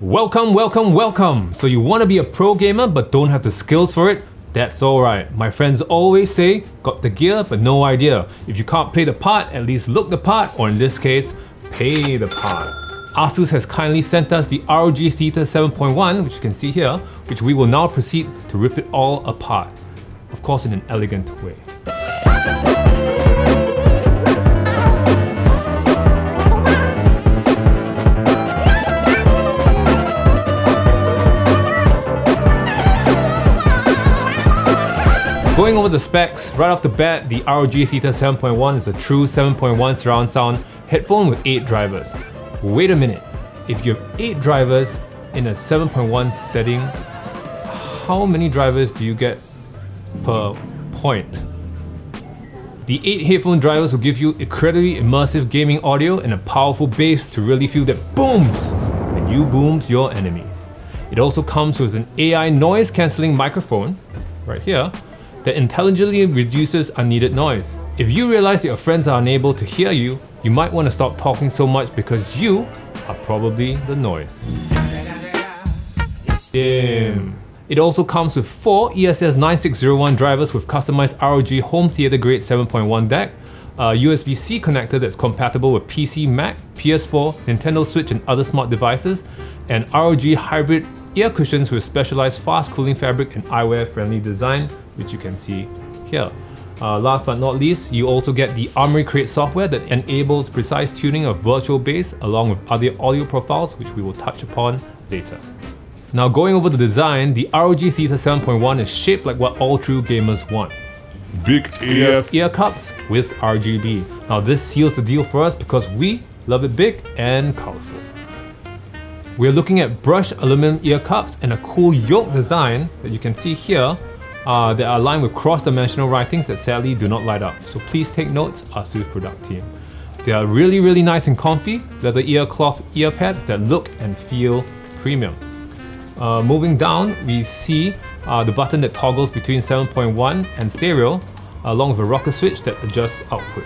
Welcome, welcome, welcome! So you want to be a pro gamer but don't have the skills for it? That's alright. My friends always say, got the gear but no idea. If you can't play the part, at least look the part, or in this case, pay the part. ASUS has kindly sent us the ROG Theta 7.1, which you can see here, which we will now proceed to rip it all apart. Of course in an elegant way. Going over the specs, right off the bat, the ROG Theta 7.1 is a true 7.1 surround sound headphone with 8 drivers. Wait a minute, if you have 8 drivers in a 7.1 setting, how many drivers do you get per point? The 8 headphone drivers will give you incredibly immersive gaming audio and a powerful bass to really feel that booms when you booms your enemies. It also comes with an AI noise cancelling microphone, right here, that intelligently reduces unneeded noise. If you realize that your friends are unable to hear you, you might want to stop talking so much because you are probably the noise. Damn. It also comes with 4 ESS 9601 drivers with customized ROG Home Theater Grade 7.1 DAC, a USB-C connector that's compatible with PC, Mac, PS4, Nintendo Switch and other smart devices, and ROG hybrid ear cushions with specialized fast cooling fabric and eyewear friendly design, which you can see here. Last but not least, you also get the Armory Create software that enables precise tuning of virtual bass along with other audio profiles, which we will touch upon later. Now going over the design, the ROG Theta 7.1 is shaped like what all true gamers want. Big AF ear cups with RGB. Now this seals the deal for us because we love it big and colorful. We're looking at brushed aluminum ear cups and a cool yoke design that you can see here that are aligned with cross-dimensional writings that sadly do not light up. So please take notes, ASUS product team. They are really nice and comfy leather ear cloth ear pads that look and feel premium. Moving down, we see the button that toggles between 7.1 and stereo, along with a rocker switch that adjusts output.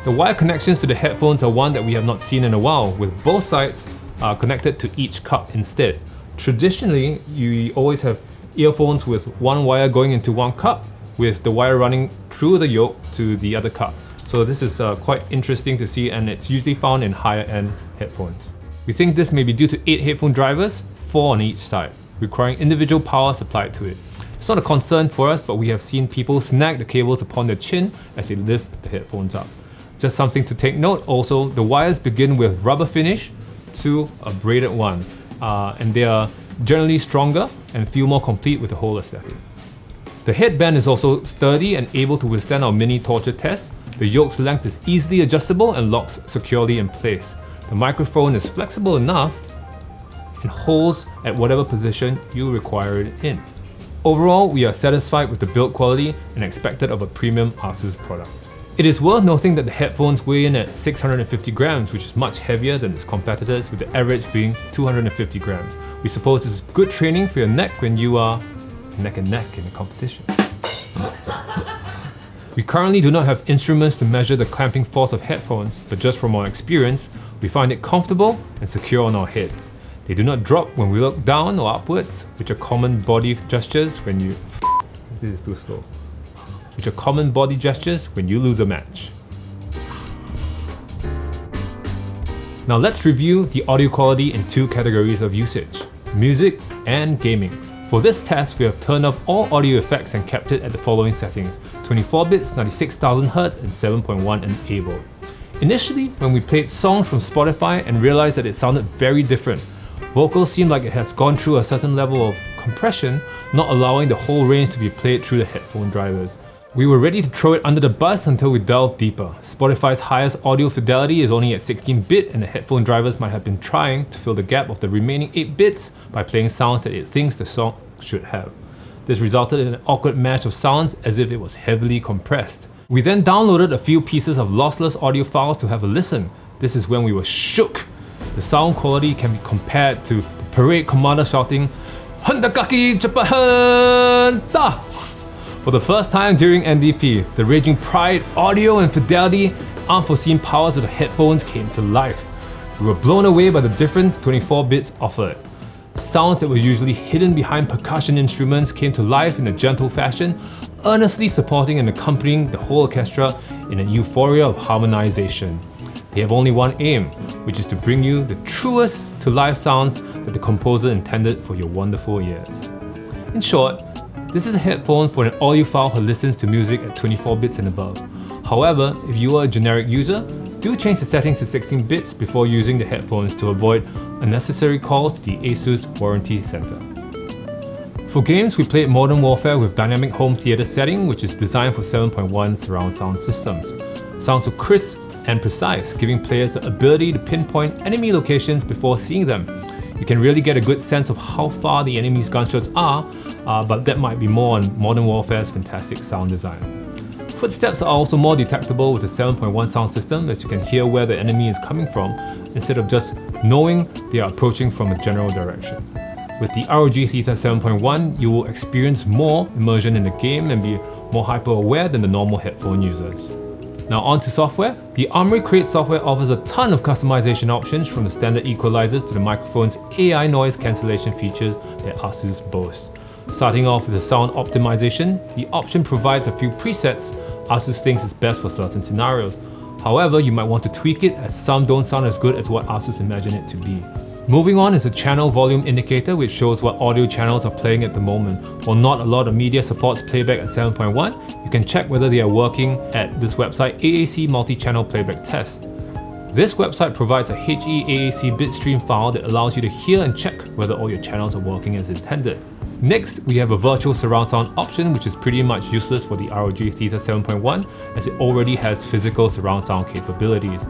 The wire connections to the headphones are one that we have not seen in a while, with both sides connected to each cup instead. Traditionally, you always have earphones with one wire going into one cup, with the wire running through the yoke to the other cup. So this is quite interesting to see, and it's usually found in higher end headphones. We think this may be due to 8 headphone drivers, 4 on each side, requiring individual power supplied to it. It's not a concern for us, but we have seen people snag the cables upon their chin as they lift the headphones up. Just something to take note also, the wires begin with rubber finish to a braided one, and they are generally stronger and feel more complete with the whole aesthetic. The headband is also sturdy and able to withstand our mini torture test. The yoke's length is easily adjustable and locks securely in place. The microphone is flexible enough and holds at whatever position you require it in. Overall, we are satisfied with the build quality and expected of a premium ASUS product. It is worth noting that the headphones weigh in at 650 grams, which is much heavier than its competitors, with the average being 250 grams. We suppose this is good training for your neck when you are neck and neck in a competition. We currently do not have instruments to measure the clamping force of headphones, but just from our experience, we find it comfortable and secure on our heads. They do not drop when we look down or upwards, which are common body gestures when you... This is too slow. Which are common body gestures when you lose a match. Now let's review the audio quality in 2 categories of usage, music and gaming. For this test, we have turned off all audio effects and kept it at the following settings: 24 bits, 96,000 Hz and 7.1 enabled. Initially, when we played songs from Spotify and realized that it sounded very different, vocals seemed like it has gone through a certain level of compression, not allowing the whole range to be played through the headphone drivers. We were ready to throw it under the bus until we delved deeper. Spotify's highest audio fidelity is only at 16-bit, and the headphone drivers might have been trying to fill the gap of the remaining 8 bits by playing sounds that it thinks the song should have. This resulted in an awkward match of sounds as if it was heavily compressed. We then downloaded a few pieces of lossless audio files to have a listen. This is when we were shook. The sound quality can be compared to the parade commander shouting, "Handakaki Japahanta!" For the first time during NDP, the raging pride, audio and fidelity, unforeseen powers of the headphones came to life. We were blown away by the different 24 bits offered. Sounds that were usually hidden behind percussion instruments came to life in a gentle fashion, earnestly supporting and accompanying the whole orchestra in a euphoria of harmonization. They have only one aim, which is to bring you the truest to life sounds that the composer intended for your wonderful ears. In short, this is a headphone for an audiophile who listens to music at 24 bits and above. However, if you are a generic user, do change the settings to 16 bits before using the headphones to avoid unnecessary calls to the ASUS Warranty Center. For games, we played Modern Warfare with Dynamic Home Theater setting, which is designed for 7.1 surround sound systems. Sounds are crisp and precise, giving players the ability to pinpoint enemy locations before seeing them. You can really get a good sense of how far the enemy's gunshots are, but that might be more on Modern Warfare's fantastic sound design. Footsteps are also more detectable with the 7.1 sound system, as you can hear where the enemy is coming from instead of just knowing they are approaching from a general direction. With the ROG Theta 7.1, you will experience more immersion in the game and be more hyper-aware than the normal headphone users. Now on to software. The Armoury Crate software offers a ton of customization options, from the standard equalizers to the microphone's AI noise cancellation features that ASUS boasts. Starting off with the sound optimization, the option provides a few presets ASUS thinks is best for certain scenarios. However, you might want to tweak it, as some don't sound as good as what ASUS imagine it to be. Moving on is a channel volume indicator, which shows what audio channels are playing at the moment. While not a lot of media supports playback at 7.1, you can check whether they are working at this website, AAC Multi-Channel Playback Test. This website provides a HEAAC bitstream file that allows you to hear and check whether all your channels are working as intended. Next, we have a virtual surround sound option, which is pretty much useless for the ROG Theta 7.1, as it already has physical surround sound capabilities.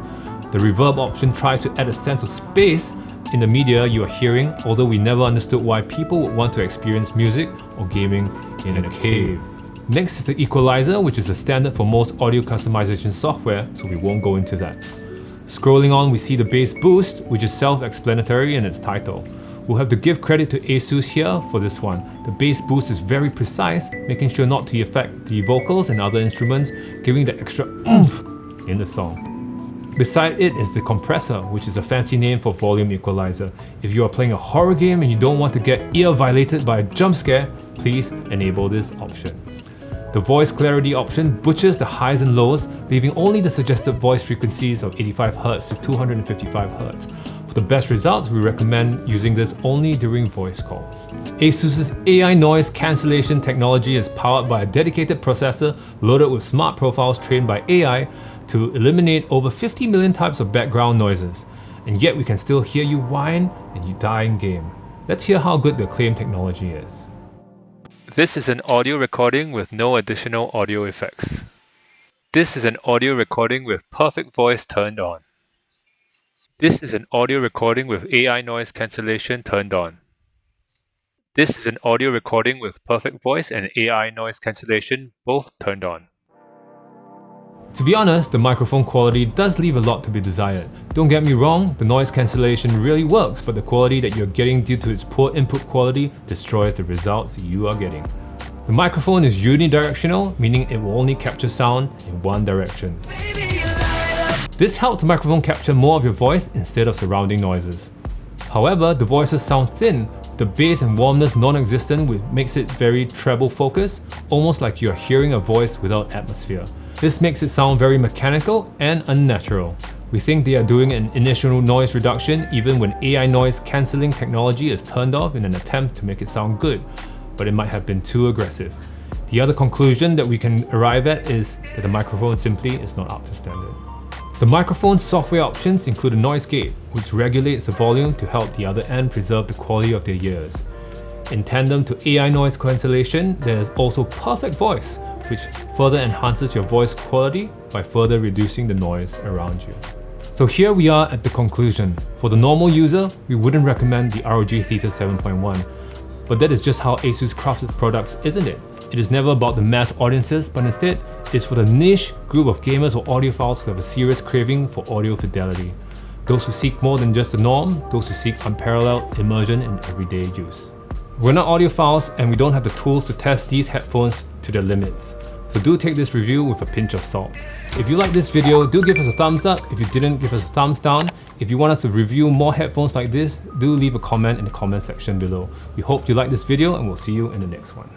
The reverb option tries to add a sense of space in the media you are hearing, although we never understood why people would want to experience music or gaming in a cave. Next is the equalizer, which is a standard for most audio customization software, so we won't go into that. Scrolling on, we see the bass boost, which is self-explanatory in its title. We'll have to give credit to ASUS here for this one. The bass boost is very precise, making sure not to affect the vocals and other instruments, giving the extra oomph in the song. Beside it is the compressor, which is a fancy name for volume equalizer. If you are playing a horror game and you don't want to get ear violated by a jump scare, please enable this option. The voice clarity option butchers the highs and lows, leaving only the suggested voice frequencies of 85Hz to 255Hz. For the best results, we recommend using this only during voice calls. ASUS's AI noise cancellation technology is powered by a dedicated processor loaded with smart profiles trained by AI to eliminate over 50 million types of background noises. And yet we can still hear you whine and you die in game. Let's hear how good the acclaimed technology is. This is an audio recording with no additional audio effects. This is an audio recording with perfect voice turned on. This is an audio recording with AI noise cancellation turned on. This is an audio recording with perfect voice and AI noise cancellation both turned on. To be honest, the microphone quality does leave a lot to be desired. Don't get me wrong, the noise cancellation really works, but the quality that you're getting due to its poor input quality destroys the results that you are getting. The microphone is unidirectional, meaning it will only capture sound in one direction. This helps the microphone capture more of your voice instead of surrounding noises. However, the voices sound thin, with the bass and warmness non-existent, which makes it very treble focused, almost like you're hearing a voice without atmosphere. This makes it sound very mechanical and unnatural. We think they are doing an initial noise reduction even when AI noise cancelling technology is turned off in an attempt to make it sound good, but it might have been too aggressive. The other conclusion that we can arrive at is that the microphone simply is not up to standard. The microphone's software options include a noise gate, which regulates the volume to help the other end preserve the quality of their ears. In tandem to AI noise cancellation, there is also perfect voice, which further enhances your voice quality by further reducing the noise around you. So here we are at the conclusion. For the normal user, we wouldn't recommend the ROG Theta 7.1. But that is just how ASUS crafts its products, isn't it? It is never about the mass audiences, but instead, it's for the niche group of gamers or audiophiles who have a serious craving for audio fidelity. Those who seek more than just the norm, those who seek unparalleled immersion in everyday use. We're not audiophiles and we don't have the tools to test these headphones to their limits. So do take this review with a pinch of salt. If you like this video, do give us a thumbs up. If you didn't, give us a thumbs down. If you want us to review more headphones like this, do leave a comment in the comment section below. We hope you like this video and we'll see you in the next one.